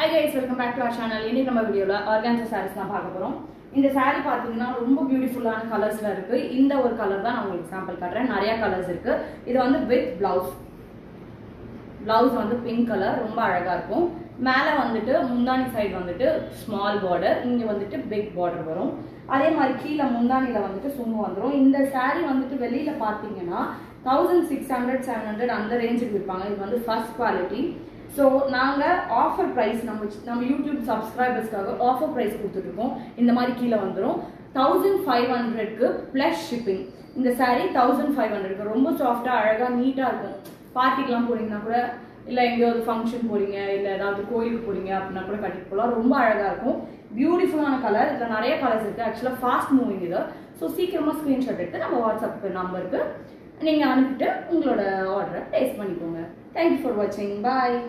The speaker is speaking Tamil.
Hi guys, welcome back to our channel. In this video, organza sarees na paaka porom. இந்த saree பாத்தீங்கன்னா ரொம்ப பியூட்டிஃபுல்லான கலர்ஸ்ல இருக்கு. இந்த ஒரு கலர் தான் நான் உங்களுக்கு சாம்பிள் காட்றேன். நிறைய கலர்ஸ் இருக்கு. இது வந்து வித் blouse. Blouse வந்து பிங்க் கலர் ரொம்ப அழகா இருக்கும். மேல வந்துட்டு முந்தானி சைடு வந்துட்டு ஸ்மால் border, இங்க வந்துட்டு big border வரும். அதே மாதிரி கீழ முந்தானில வந்துட்டு சும்மா வந்துரும். இந்த saree வந்துட்டு வெளியில பாத்தீங்கன்னா 1600 700 அந்த ரேஞ்சுக்கு விற்பாங்க. இது வந்து ஃபர்ஸ்ட் குவாலிட்டி. So, நாங்க ஆஃபர் பிரைஸ் நம்ம யூடியூப் சப்ஸ்கிரைபர்ஸ்க்காக ஆஃபர் பிரைஸ் கொடுத்துருக்கோம். இந்த மாதிரி கீழே வந்துடும் 1500க்கு ப்ளஸ் ஷிப்பிங். இந்த சாரீ 1500க்கு ரொம்ப சாஃப்டாக அழகாக நீட்டாக இருக்கும். பார்ட்டிக்கெலாம் போறீங்கன்னா கூட இல்லை எங்கேயாவது ஃபங்க்ஷன் போறீங்க இல்லை ஏதாவது கோயிலுக்கு போறீங்க அப்படின்னா கூட கட்டிட்டு போகலாம். ரொம்ப அழகாக இருக்கும். பியூட்டிஃபுல்லான கலர். இதில் நிறைய கலர்ஸ் இருக்குது. ஆக்சுவலாக ஃபாஸ்ட் மூவிங் இது. ஸோ சீக்கிரமாக ஸ்க்ரீன்ஷாட் எடுத்து நம்ம வாட்ஸ்அப் நம்பருக்கு நீங்கள் அனுப்பிட்டு உங்களோட ஆர்டரை பிளேஸ் பண்ணிக்கோங்க. தேங்க்யூ ஃபார் வாட்சிங். பாய்.